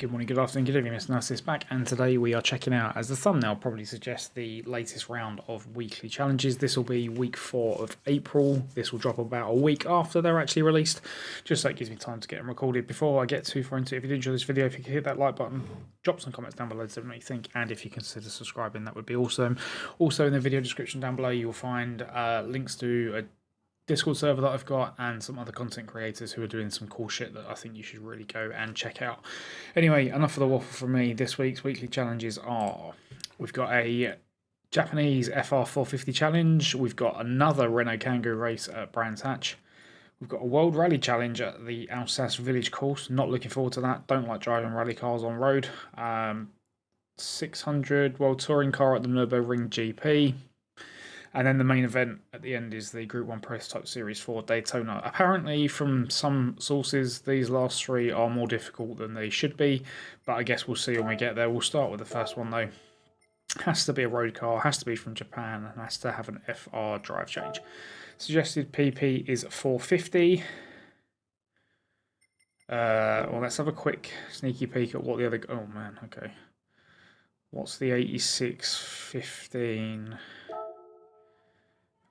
Good morning, good afternoon, good evening, Mr. Narcissus back, and today we are checking out, as the thumbnail probably suggests, the latest round of weekly challenges. This will be week 4 of April. This will drop about a week after they're actually released, just so it gives me time to get them recorded. Before I get too far into it, if you did enjoy this video, if you could hit that like button, drop some comments down below to let me know what you think, and if you consider subscribing, that would be awesome. Also in the video description down below, you will find links to a Discord server that I've got and some other content creators who are doing some cool shit that I think you should really go and check out. Anyway, enough of the waffle from me. This week's weekly challenges are, we've got a Japanese FR 450 challenge, we've got another Renault Kangoo race at Brands Hatch, we've got a World Rally challenge at the Alsace Village course. Not looking forward to that, don't like driving rally cars on road. 600 World Touring car at the Nurburgring GP. And then the main event at the end is the Group 1 Prototype Series 4 Daytona. Apparently, from some sources, these last three are more difficult than they should be, but I guess we'll see when we get there. We'll start with the first one, though. Has to be a road car, has to be from Japan, and has to have an FR drive change. Suggested PP is 450. Well, let's have a quick sneaky peek at what the other... Oh, man, okay. What's the 8615...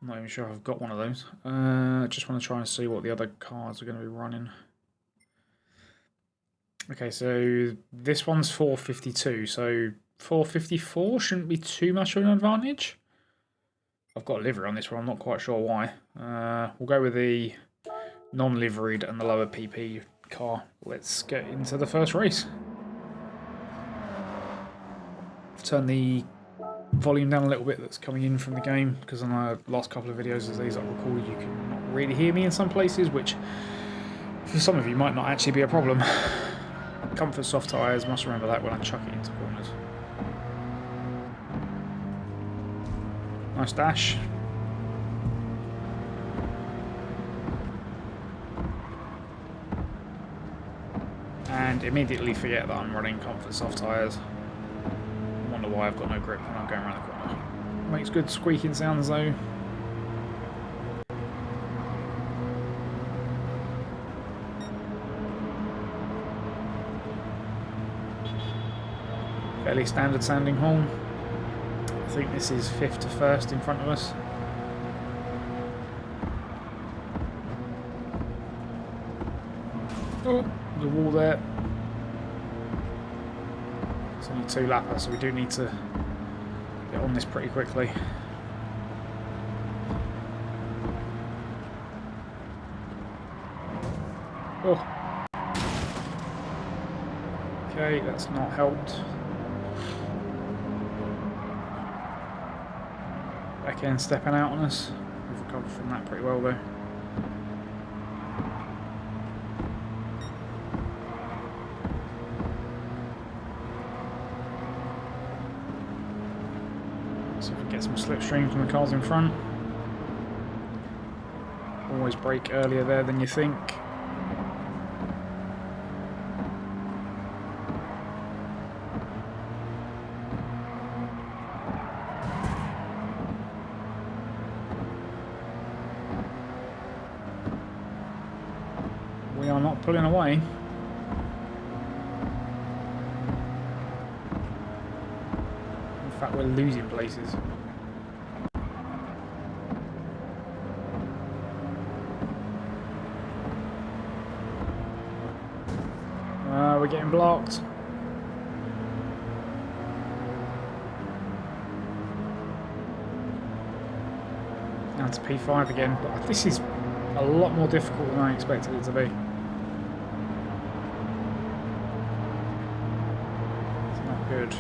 I'm not even sure if I've got one of those. I just want to try and see what the other cars are going to be running. Okay, so this one's 452, so 454 shouldn't be too much of an advantage. I've got a livery on this one, I'm not quite sure why. We'll go with the non-liveried and the lower PP car. Let's get into the first race. I've turned the volume down a little bit that's coming in from the game, because on the last couple of videos as these are recorded you can not really hear me in some places, which for some of you might not actually be a problem. Comfort soft tyres, must remember that when I chuck it into corners. Nice dash. And immediately forget that I'm running comfort soft tyres. Wonder why I've got no grip when I'm going around the corner. Makes good squeaking sounds though. Fairly standard sounding horn. I think this is 5th to 1st in front of us. Oh, the wall there. It's only 2 lapper, so we do need to get on this pretty quickly. Oh. Okay, that's not helped. Back end stepping out on us. We've recovered from that pretty well though. So if we get some slipstream from the cars in front. Always brake earlier there than you think. We are not pulling away. In fact, we're losing places. We're getting blocked. Down to P5 again, but this is a lot more difficult than I expected it to be. It's not good.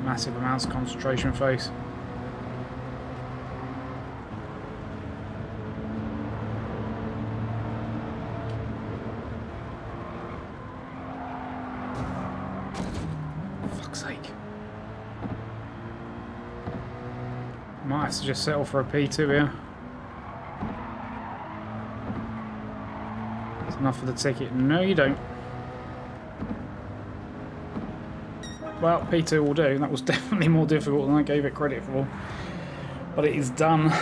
Massive amounts of concentration phase. Might have to just settle for a P2 here. That's enough for the ticket. No, you don't. Well, P2 will do. That was definitely more difficult than I gave it credit for. But it is done.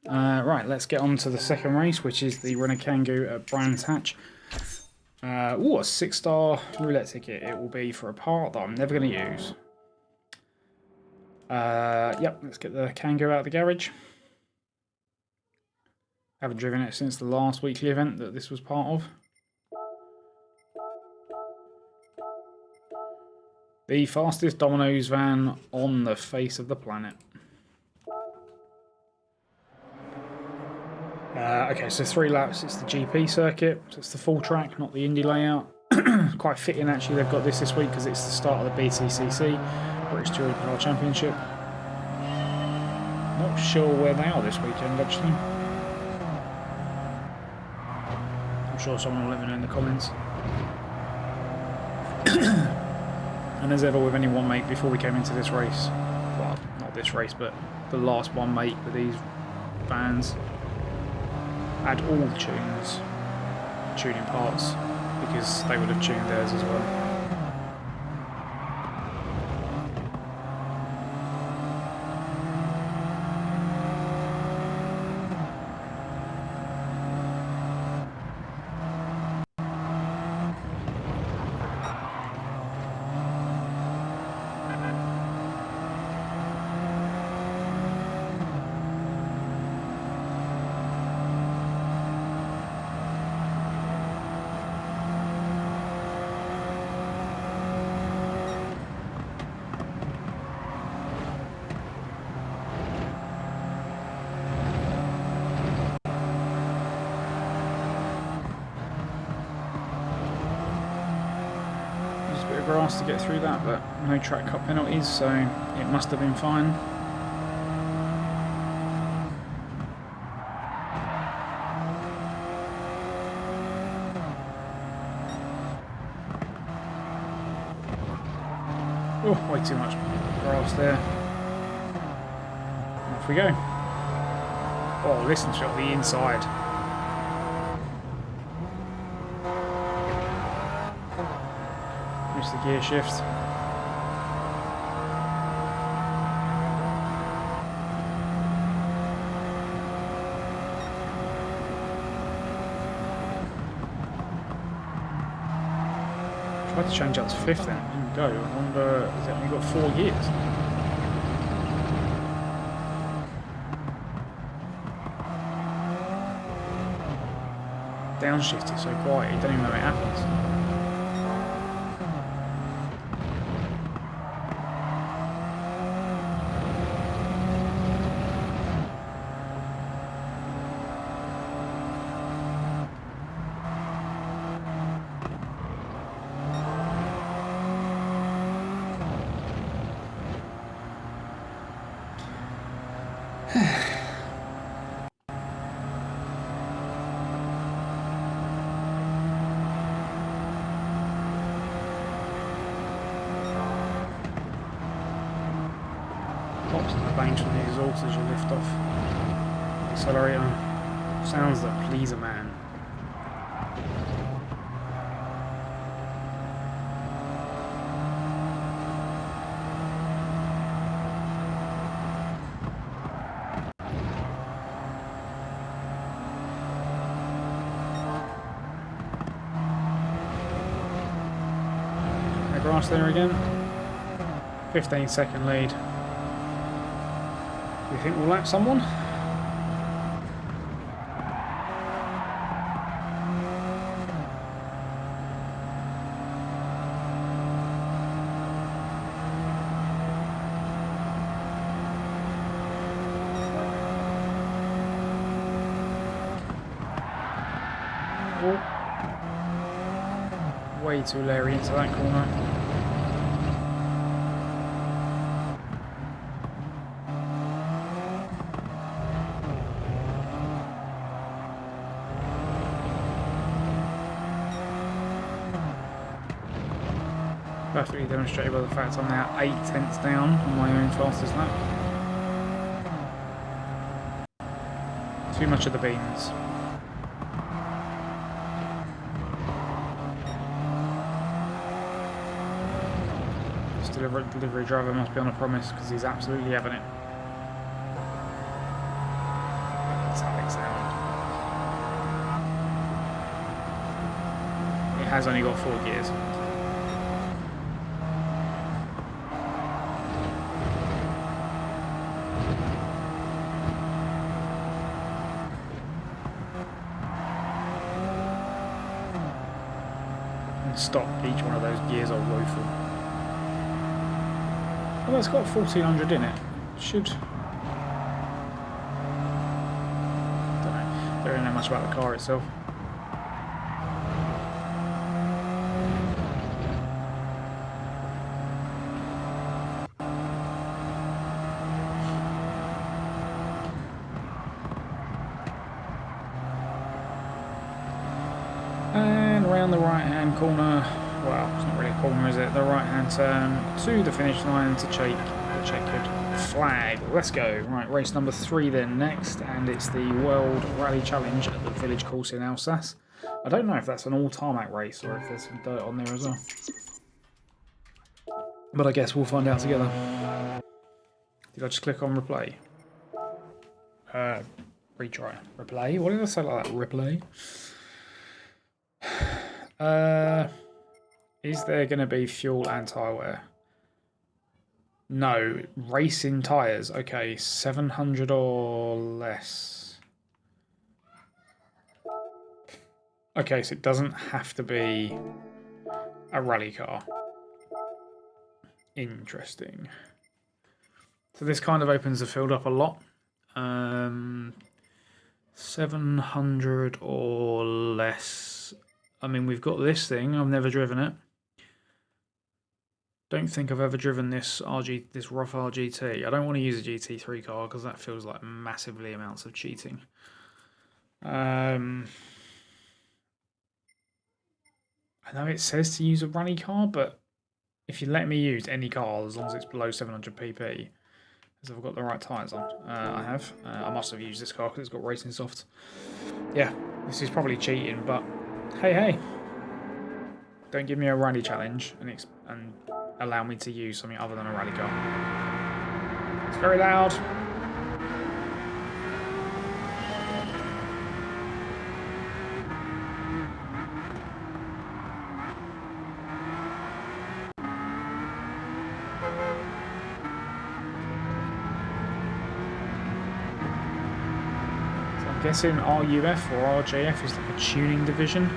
Right, let's get on to the second race, which is the Renault Kangoo at Brands Hatch. Ooh, a 6-star roulette ticket. It will be for a part that I'm never going to use. Yep, let's get the Kangoo out of the garage. Haven't driven it since the last weekly event that this was part of. The fastest Domino's van on the face of the planet. Okay, so 3 laps, it's the GP circuit, so it's the full track, not the Indy layout. Quite fitting actually, they've got this week because it's the start of the BTCC, British Touring Car Championship. Not sure where they are this weekend actually. I'm sure someone will let me know in the comments. And as ever with any one mate, before we came into this race, well, not this race, but the last one mate with these vans, had all the tuning parts, because they would have tuned theirs as well. Grass to get through that, but no track cut penalties, so it must have been fine. Oh, way too much grass there. Off we go. Oh, listen to the inside. Missed the gear shift. Tried to change up to 5th then, didn't go. I wonder, has it only got 4 gears? Downshift is so quiet, you don't even know it happens. Pops in the banks from the exhaust as you lift off the accelerator. Sounds that please a man. The grass there again. 15-second lead. Do you think we'll lap someone? Oh. Way too leery into that corner. Perfectly demonstrated by the fact I'm now 8 tenths down on my own fastest lap. Too much of the beans. This delivery driver must be on a promise because he's absolutely having it. Metallic sound. It has only got 4 gears. Stop each one of those gears are woeful. Well, it's got 1400 in it. Should. Don't really know much about the car itself. And around the right hand corner, well, it's not really a corner, is it? The right hand turn to the finish line to check the checkered flag. Let's go. Right, race number 3 then next, and it's the World Rally Challenge at the village course in Alsace. I don't know if that's an all tarmac race or if there's some dirt on there as well, but I guess we'll find out together. Did I just click on replay? Retry. Replay? What did I say like that? Replay? Is there going to be fuel and tyre wear? No. Racing tyres. Okay, 700 or less. Okay, so it doesn't have to be a rally car. Interesting. So this kind of opens the field up a lot. 700 or less. I mean, we've got this thing. I've never driven it. Don't think I've ever driven this this rough RGT. I don't want to use a GT3 car because that feels like massively amounts of cheating. I know it says to use a rally car, but if you let me use any car as long as it's below 700 pp, as I've got the right tyres on, I have. I must have used this car because it's got racing softs. Yeah, this is probably cheating, but hey, don't give me a rally challenge and allow me to use something other than a rally car. It's very loud. I'm guessing RUF or RJF is like a tuning division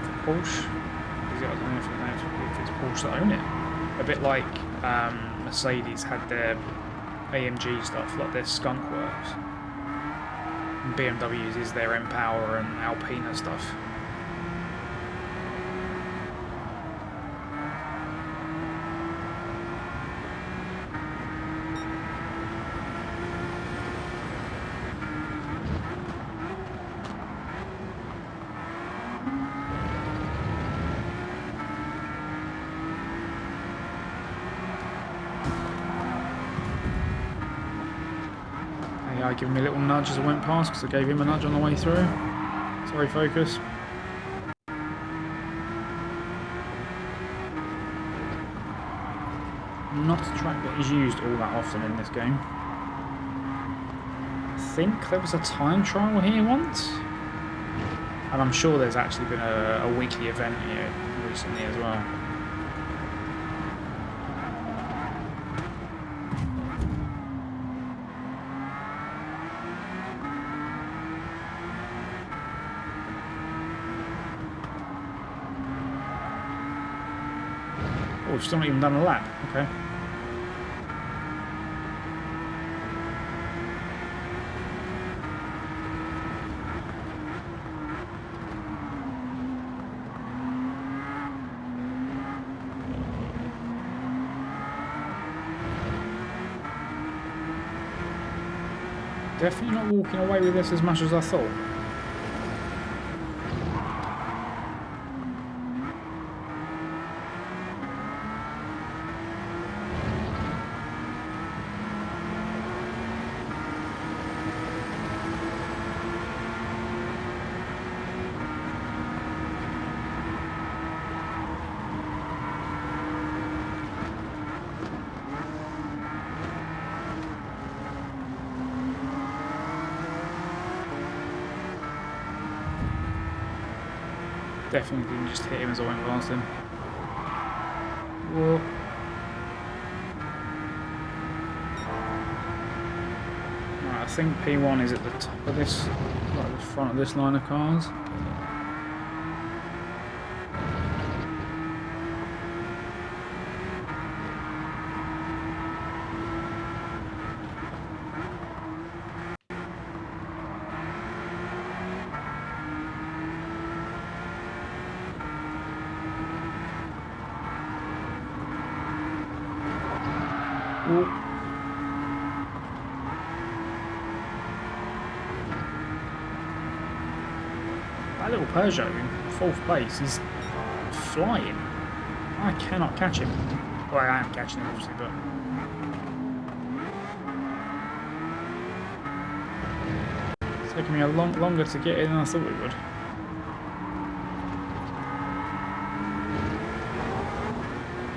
for Porsche. I don't know if it's Porsche that own it. A bit like Mercedes had their AMG stuff, like their Skunk Works. And BMW's is their M-Power and Alpina stuff. AI giving me a little nudge as I went past because I gave him a nudge on the way through. Sorry, Focus. Not a track that is used all that often in this game. I think there was a time trial here once. And I'm sure there's actually been a weekly event here recently as well. Oh, we've still not even done a lap. Okay. Definitely not walking away with this as much as I thought. Definitely didn't just hit him as I went past him. Whoa. Right, I think P1 is at the top of this, like the front of this line of cars. Ooh. That little Peugeot in 4th place is flying. I cannot catch him. Well, I am catching him obviously, but... It's taking me a lot longer to get in than I thought it would.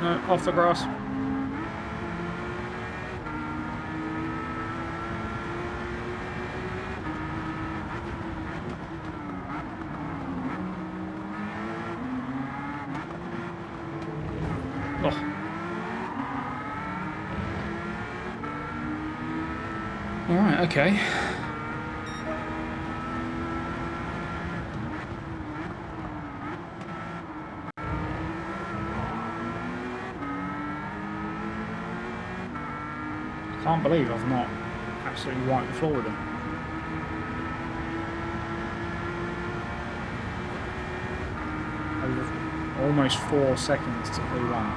No, off the grass. Alright, okay. I can't believe I've not absolutely wiped the floor with them. Over almost 4 seconds to P1.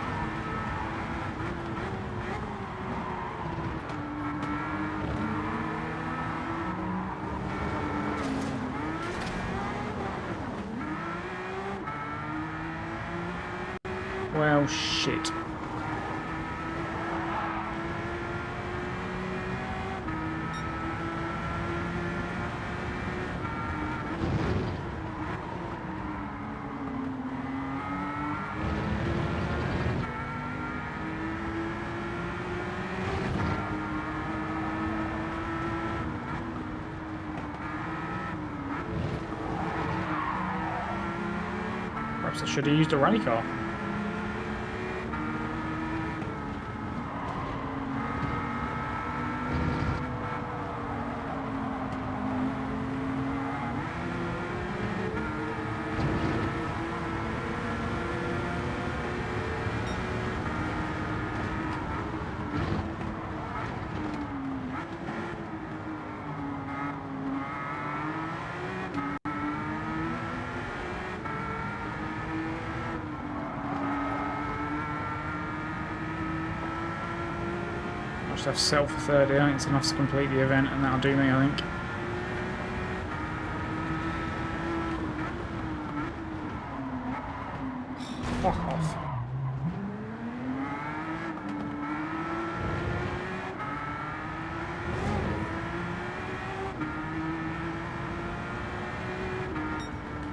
Well, shit. Perhaps I should have used a rally car. Just have settle for 30. I think it's enough to complete the event, and that'll do me, I think. Fuck off.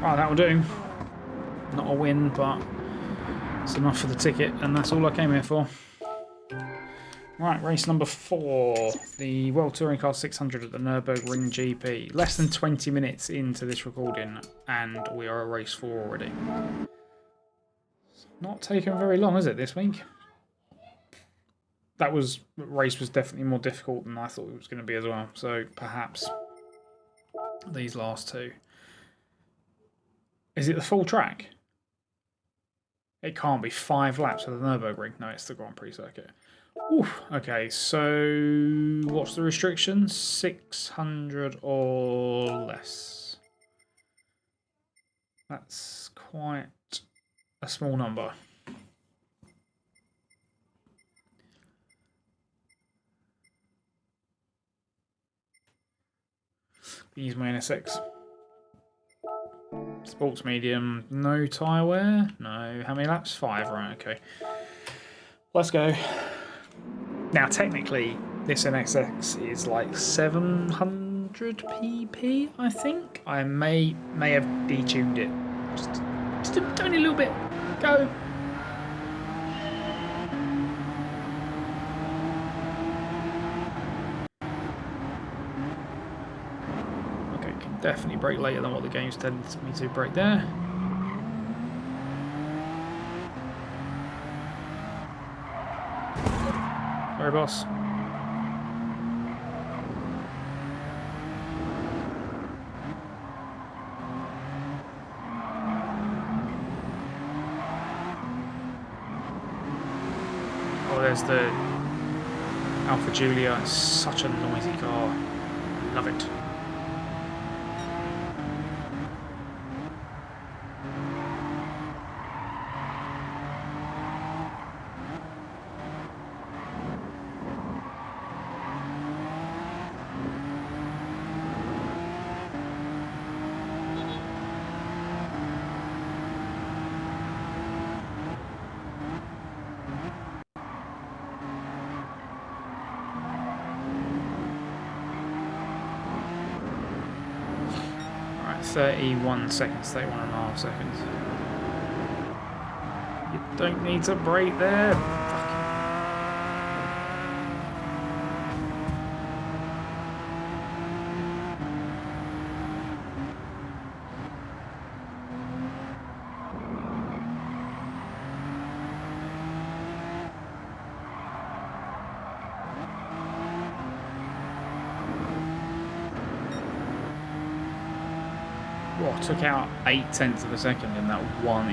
Right, that'll do. Not a win, but it's enough for the ticket, and that's all I came here for. Right, race number 4, the World Touring Car 600 at the Nurburgring GP. Less than 20 minutes into this recording, and we are at race 4 already. It's not taken very long, is it, this week? That race was definitely more difficult than I thought it was going to be as well, so perhaps these last two. Is it the full track? It can't be 5 laps of the Nurburgring. No, it's the Grand Prix circuit. Oof, okay, so what's the restriction? 600 or less. That's quite a small number. Use my NSX. Sports medium, no tyre wear? No. How many laps? 5, right, okay. Let's go. Now, technically, this NSX is like 700 pp, I think. I may have detuned it. Just only a little bit. Go. Okay, can definitely brake later than what the game's telling me to brake there. Sorry, boss. Oh, there's the Alpha Giulia. It's such a noisy car. Love it. Alright, 31 seconds, 31.5 seconds. You don't need to brake there. What, took out 0.8 of a second in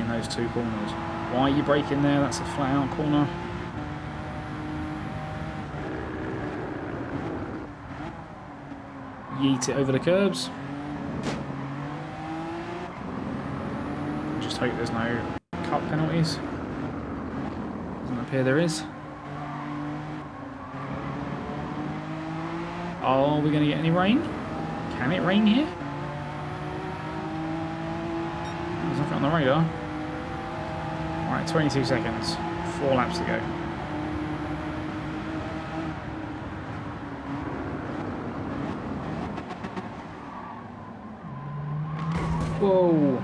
those two corners. Why are you braking there? That's a flat out corner. Yeet it over the curbs. Just hope there's no cut penalties. Doesn't appear there is. Are we going to get any rain? Can it rain here? There's nothing on the radar. Alright, 22 seconds. 4 laps to go. Whoa.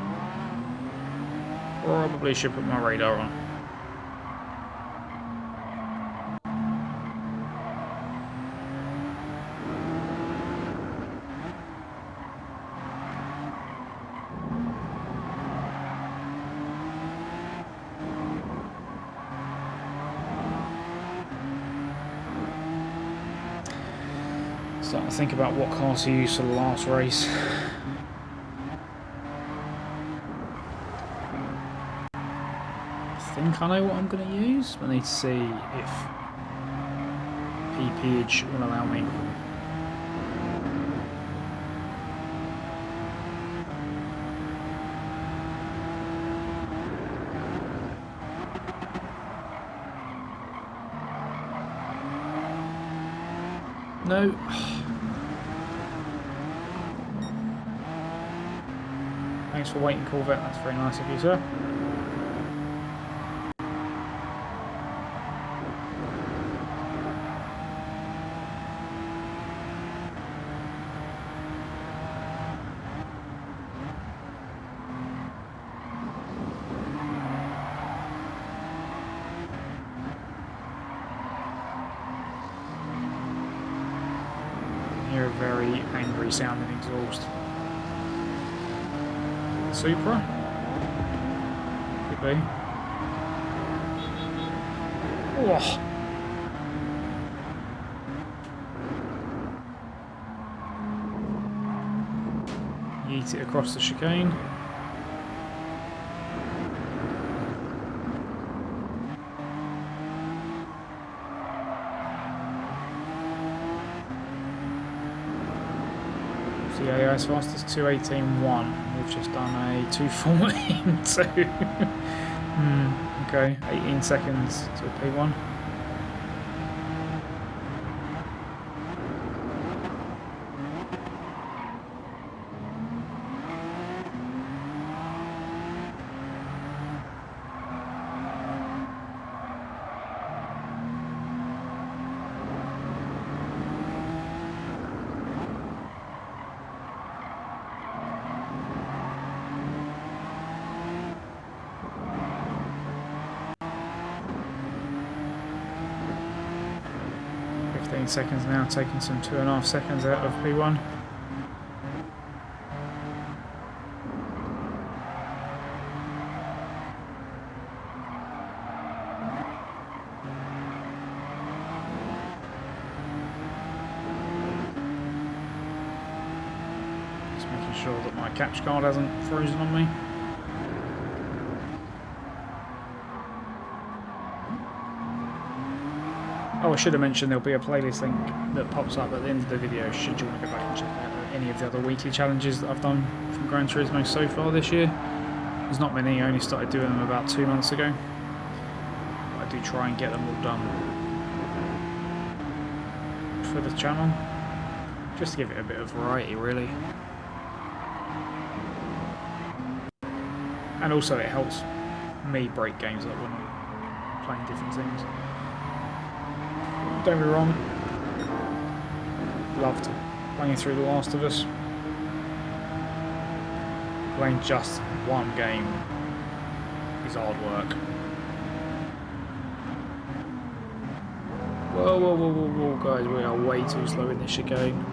Probably should put my radar on. Starting to think about what car to use for the last race. I think I know what I'm going to use. I need to see if PPH will allow me. No. Thanks for waiting, Corvette. That's very nice of you, sir. Hear a very angry sounding exhaust. Supra? Could be. Oh. Yeet it across the chicane. Yeah, as fast as 2:18.1. We've just done a 2:14.2. Okay, 18 seconds to P1. Seconds now, taking some 2.5 seconds out of P1. Making sure that my capture card hasn't frozen on me. Oh, I should have mentioned there'll be a playlist link that pops up at the end of the video should you want to go back and check out any of the other weekly challenges that I've done from Gran Turismo so far this year. There's not many, I only started doing them about 2 months ago. But I do try and get them all done for the channel, just to give it a bit of variety really. And also it helps me break games up when I'm playing different things. Don't be wrong, loved playing through The Last of Us. Playing just one game is hard work. Whoa, whoa, whoa, whoa, whoa, guys, we are way too slow in this chicane.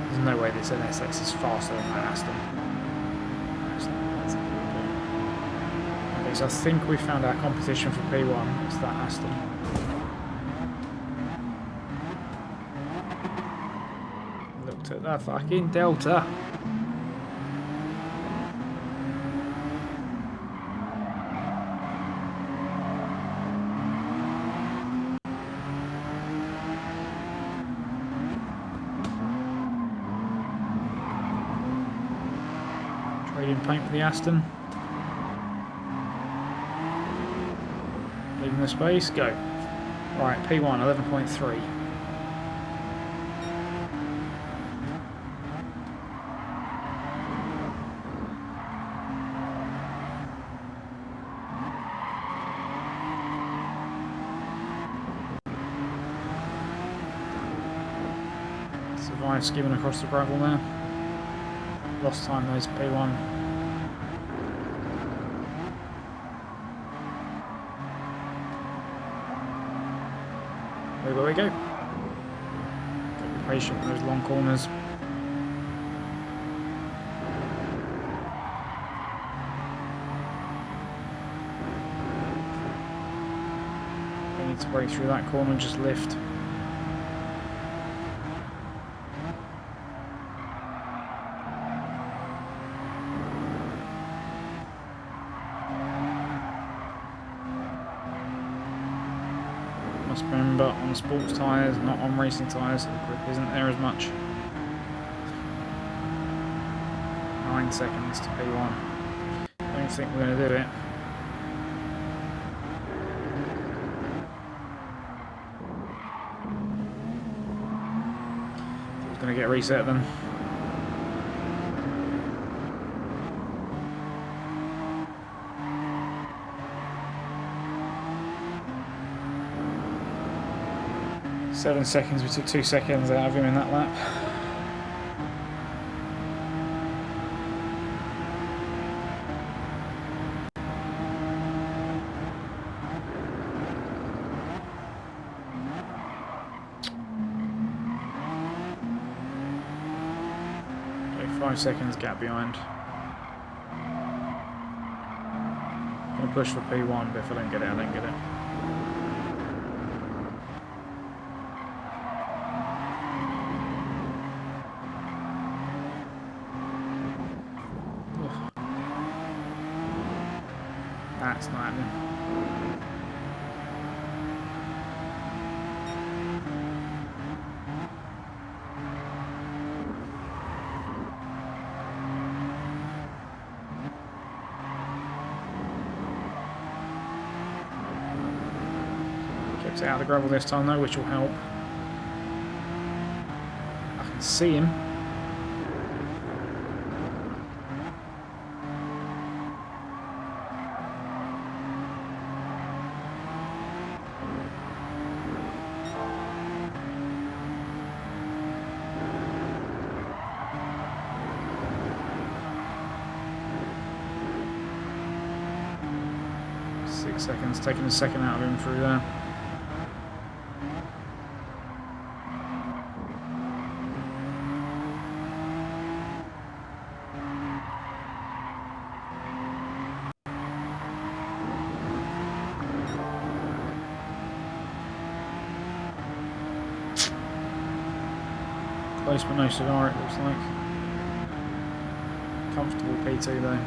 There's no way this NSX is faster than that Aston. Okay, so I think we found our competition for P1. It's that Aston. Looked at that fucking Delta. Trading paint for the Aston. Leaving the space, go. Right, P1, 11.3. Survived skimming across the gravel there. Lost time, those P1. There we go. Gotta be patient with those long corners. You need to break through that corner and just lift. Must remember, on sports tyres, not on racing tyres, so the grip isn't there as much. 9 seconds to P1. Don't think we're going to do it. It's going to get reset then. Seven seconds, we took 2 seconds out of him in that lap. Okay, 5 seconds gap behind. I'm gonna push for P1, but if I don't get it, I don't get it. That's not happening. Kept it out of the gravel this time though, which will help. I can see him. Seconds, taking a second out of him through there. close but no cigar, it looks like. Comfortable P2 though.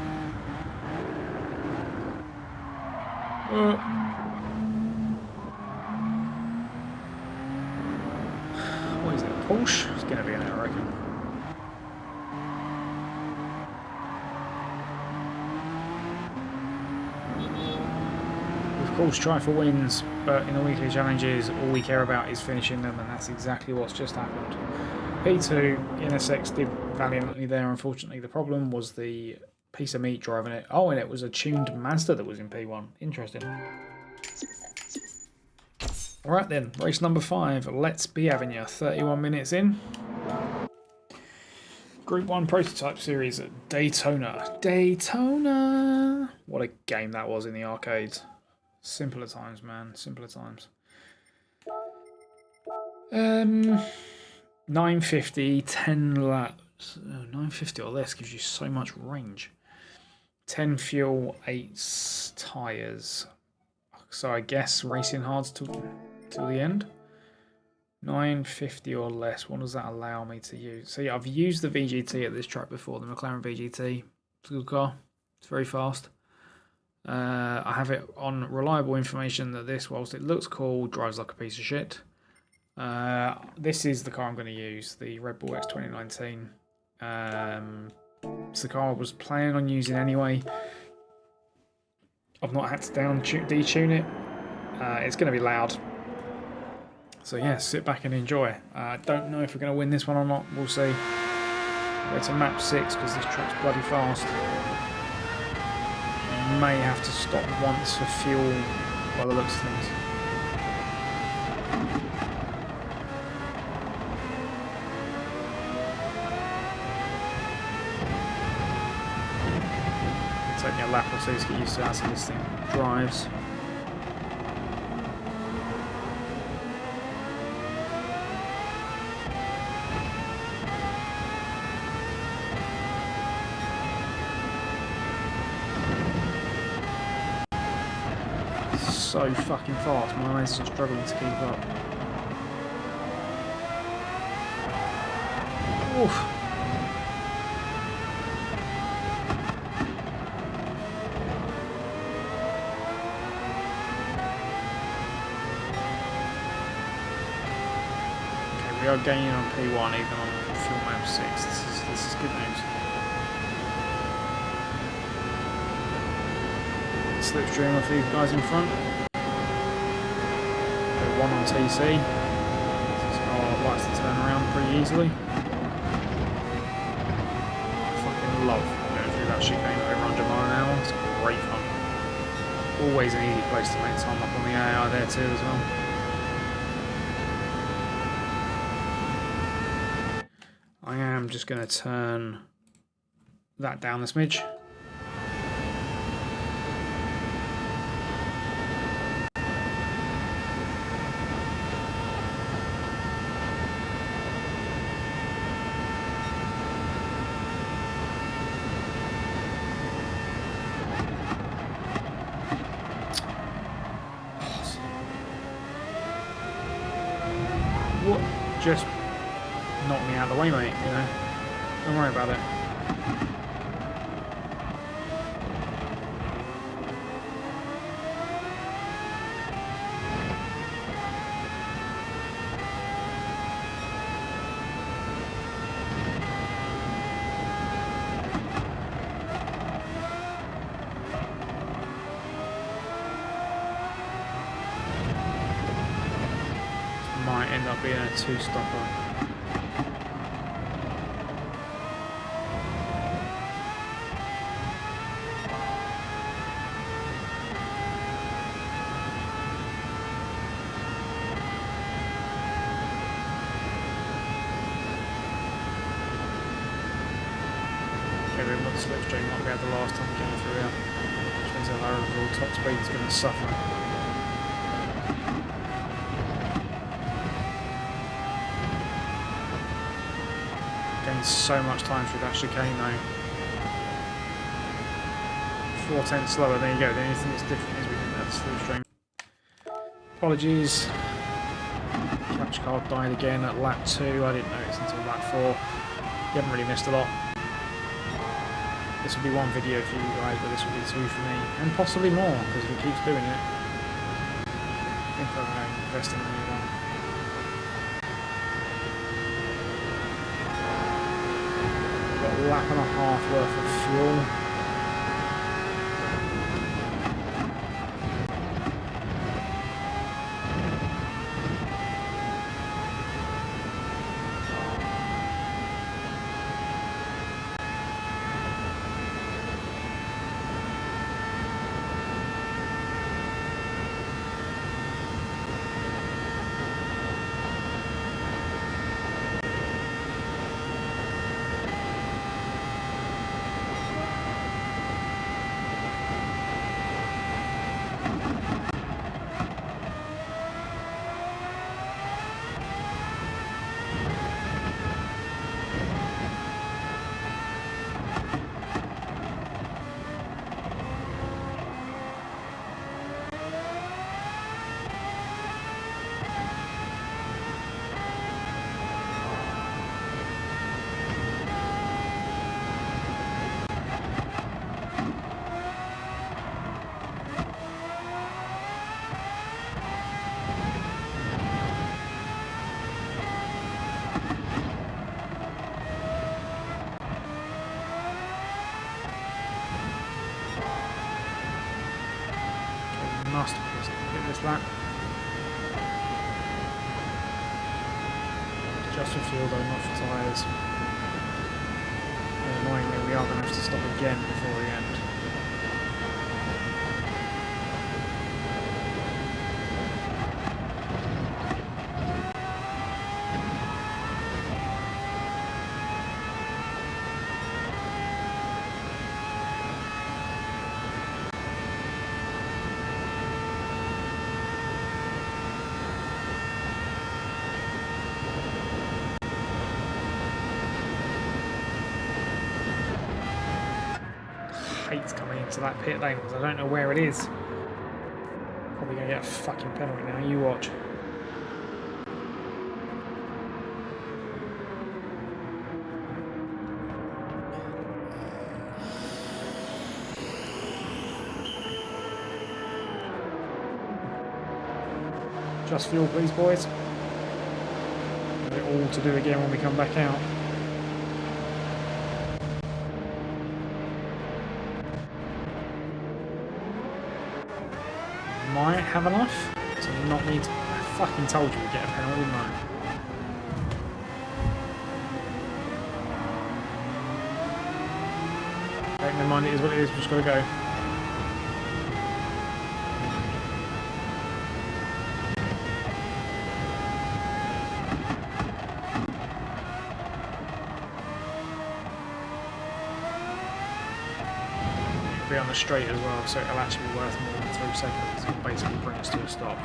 What is it, a Porsche? It's going to be an, I reckon. Of course, try for wins, but in the weekly challenges, all we care about is finishing them, and that's exactly what's just happened. P2, NSX did valiantly there. Unfortunately, the problem was the piece of meat driving it. Oh, and it was a tuned Mazda that was in P1. Interesting. Alright then, race number 5. Let's be having you. 31 minutes in. Group 1 Prototype Series at Daytona. Daytona! What a game that was in the arcades. Simpler times, man. Simpler times. 950, 10 laps. 950 or less gives you so much range. 10 fuel, 8 tyres. So I guess racing hard till the end. 950 or less. What does that allow me to use? So yeah, I've used the VGT at this track before, the McLaren VGT. It's a good car. It's very fast. I have it on reliable information that this, whilst it looks cool, drives like a piece of shit. This is the car I'm going to use, the Red Bull X 2019. It's the car I was planning on using anyway. I've not had to detune it. It's going to be loud. So yeah, sit back and enjoy. I don't know if we're going to win this one or not. We'll see. Go to map 6 because this track's bloody fast. May have to stop once for fuel by the looks of things. It'll take me a lap or so to get used to how this thing drives. So fucking fast, my eyes are struggling to keep up. Oof. Okay, we are gaining on P1 even on fuel map 6. This is good news. Slipstream of these guys in front. One on TC. This car likes to turn around pretty easily. I fucking love going through that chicane at over 100 miles an hour. It's great fun. Always an easy place to make time up on the AI there too as well. I am just going to turn that down a smidge. Just knock me out of the way, mate, you know. Don't worry about it. Might end up being a two-stopper. Okay, we got the slipstream like we had the last time we came through here. Which means our overall top speed is going to suffer. So much time through that chicane though. 4 tenths slower, there you go. The only thing that's different is we didn't have the slipstream. Apologies. Catch card died again at lap 2. I didn't notice until lap 4. You haven't really missed a lot. This will be one video for you guys, but this will be 2 for me. And possibly more, because if he keeps doing it. I think I'm going to invest in a new one. Got a lap and a half worth of fuel. Must hit this lap. Just for fuel though, not for tyres. And annoyingly, we are going to have to stop again before the end. Hates coming into that pit lane because I don't know where it is. Probably going to get a fucking penalty now, you watch. Just fuel please boys. Got it all to do again when we come back out. Might have enough to not need to. I fucking told you we'd get a penalty, didn't I? Okay, never mind, it is what it is, we've just got to go. It'll be on the straight as well, so it'll actually be worth more than 3 seconds. It'll basically bring us to a stop.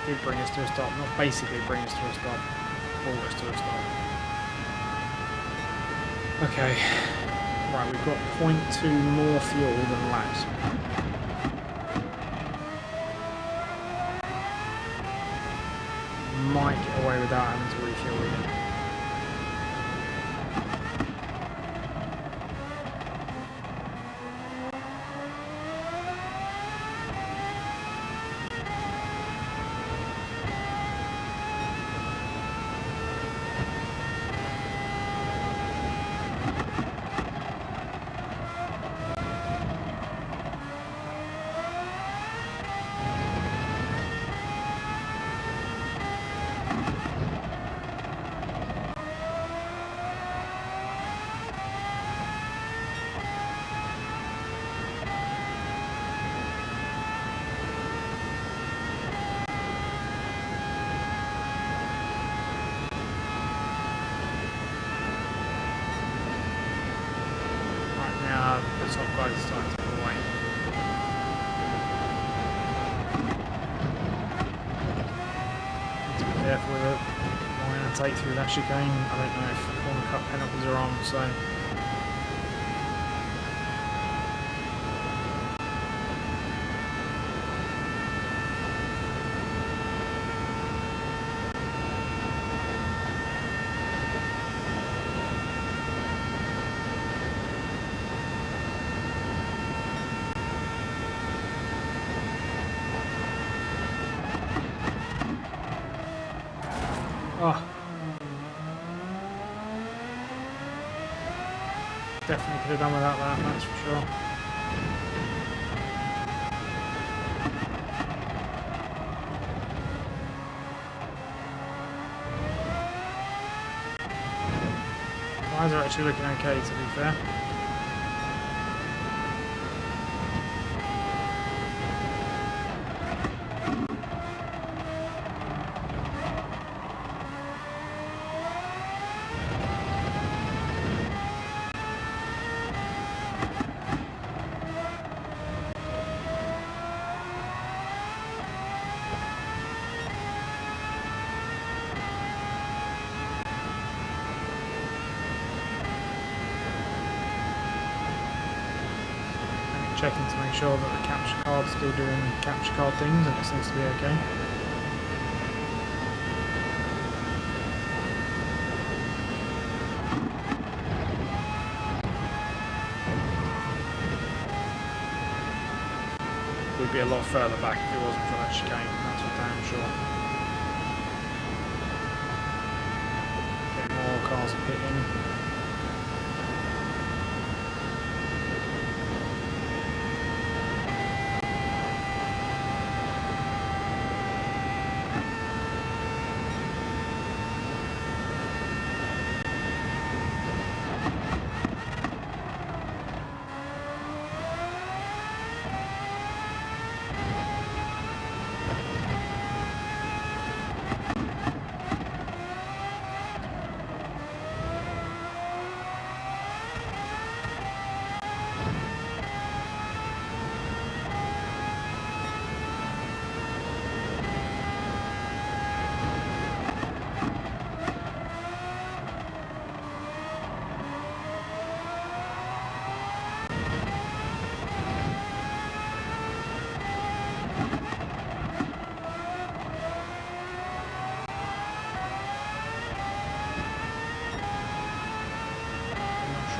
Did bring us to a stop, not basically bring us to a stop, brought us to a stop. Okay, right, we've got 0.2 more fuel than laps. Might get away without having to refuel again. top guys are starting to pull away. Need to be careful with it. I'm going to take through that chicane. I don't know if corner cut penalties are on, so. Oh. Definitely could have done without that, that's for sure. Tyres are actually looking okay, to be fair. Checking to make sure that the capture card's still doing capture card things, and it seems to be okay. We'd be a lot further back if it wasn't for that chicane, that's for damn sure. Getting more cars pitting.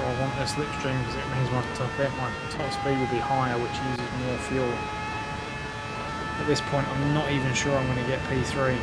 I want this slipstream because it means my top speed will be higher, which uses more fuel. At this point, I'm not even sure I'm going to get P3.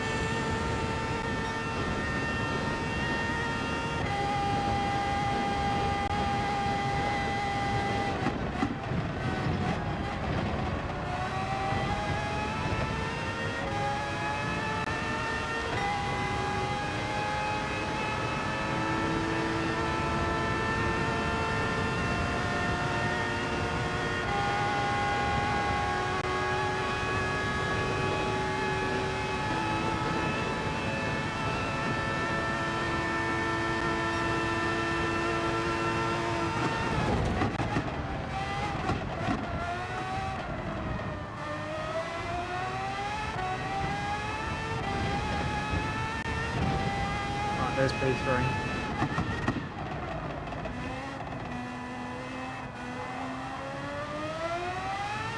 There's P3.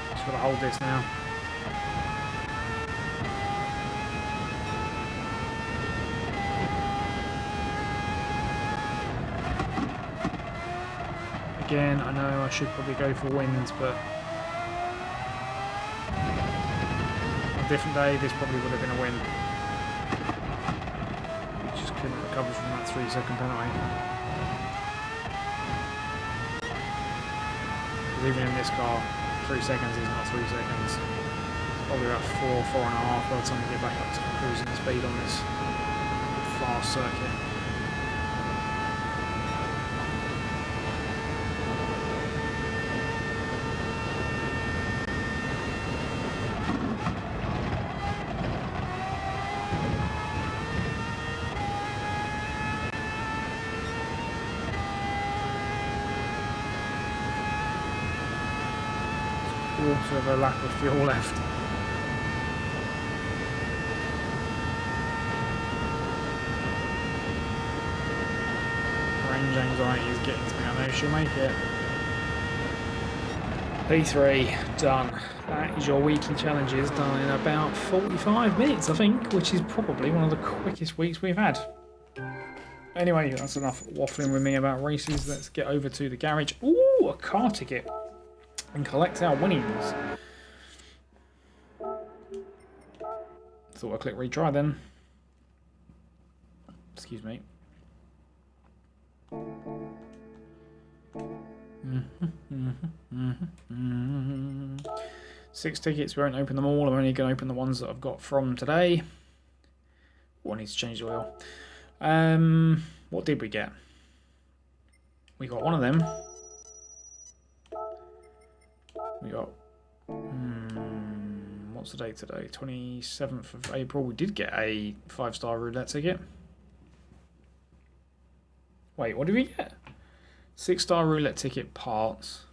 Just gotta hold this now. Again, I know I should probably go for wins, but on a different day, this probably would have been a win. Couldn't recover from that 3-second penalty. Because even in this car, 3 seconds is not 3 seconds. It's probably about 4.5 by the time you get back up to cruising speed on this fast circuit. quarter of a lap of fuel left. Range anxiety is getting to me. I know she'll make it. P3 done. That is your weekly challenges done in about 45 minutes, I think, which is probably one of the quickest weeks we've had. Anyway, that's enough waffling with me about races. Let's get over to the garage. Ooh, a car ticket. And collect our winnings. Thought I'd click retry then. Excuse me. 6 tickets, we won't open them all. I'm only going to open the ones that I've got from today. Oh, I need to change the oil. What did we get? We got one of them. We got... what's the date today? 27th of April. We did get a 5-star roulette ticket. Wait, what did we get? 6-star roulette ticket parts.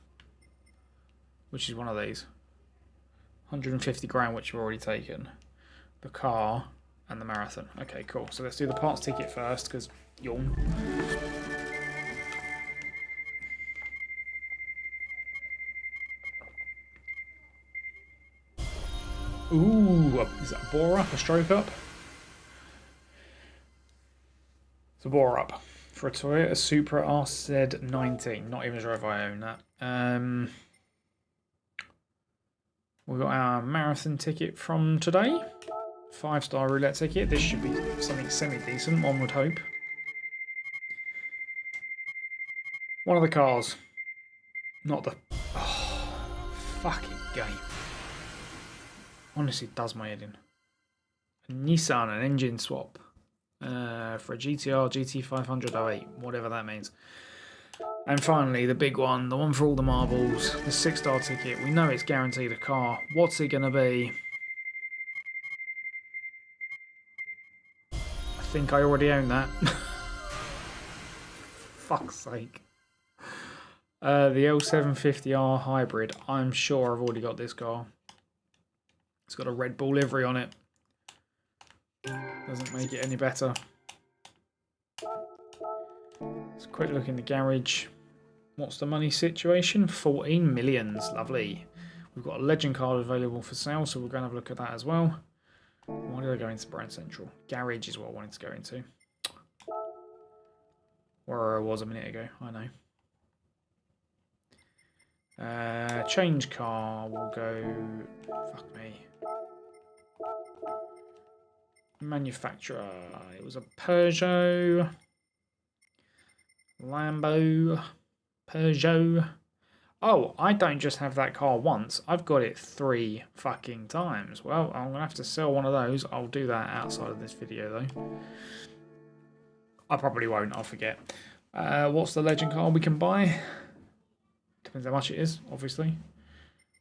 Which is one of these. 150 grand, which we've already taken. The car and the marathon. Okay, cool. So let's do the parts ticket first, because yawn. Ooh, is that a bore up, a stroke up? It's a bore up for a Toyota Supra RZ19. Not even sure if I own that. We've got our marathon ticket from today. 5-star roulette ticket. This should be something semi-decent, one would hope. One of the cars. Not the... Oh, fucking game. Honestly, it does my head in. A Nissan, an engine swap. For a GTR GT500 08, whatever that means. And finally, the big one, the one for all the marbles, the 6-star ticket. We know it's guaranteed a car. What's it going to be? I think I already own that. Fuck's sake. The L750R hybrid. I'm sure I've already got this car. It's got a Red Bull livery on it. Doesn't make it any better. Let's quick look in the garage. What's the money situation? 14 millions. Lovely. We've got a legend card available for sale, so we're going to have a look at that as well. Why did I go into Brand Central? Garage is what I wanted to go into. Where I was a minute ago, I know. Change car, we'll go... Fuck me. Manufacturer, it was a Peugeot. Lambo. Peugeot. Oh, I don't just have that car once. I've got it 3 fucking times. Well, I'm going to have to sell one of those. I'll do that outside of this video, though. I probably won't. I'll forget. What's the legend car we can buy? Depends how much it is, obviously.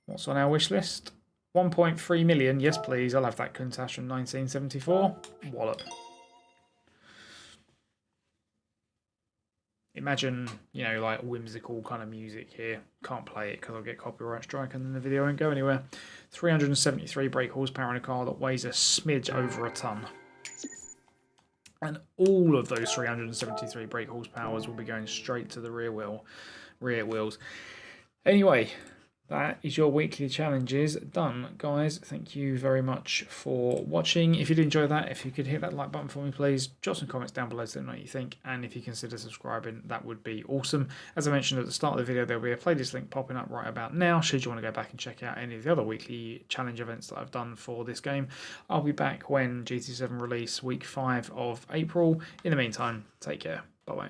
What's on our wish list? 1.3 million. Yes, please. I'll have that Countach from 1974. Wallop. Imagine, you know, like whimsical kind of music here. Can't play it because I'll get copyright strike and then the video won't go anywhere. 373 brake horsepower in a car that weighs a smidge over a ton. And all of those 373 brake horsepowers will be going straight to the rear wheels. Anyway, that is your weekly challenges done, guys. Thank you very much for watching. If you did enjoy that, if you could hit that like button for me, please. Drop some comments down below to let me know what you think. And if you consider subscribing, that would be awesome. As I mentioned at the start of the video, there'll be a playlist link popping up right about now, should you want to go back and check out any of the other weekly challenge events that I've done for this game. I'll be back when GT7 release week 5 of April. In the meantime, take care. Bye-bye.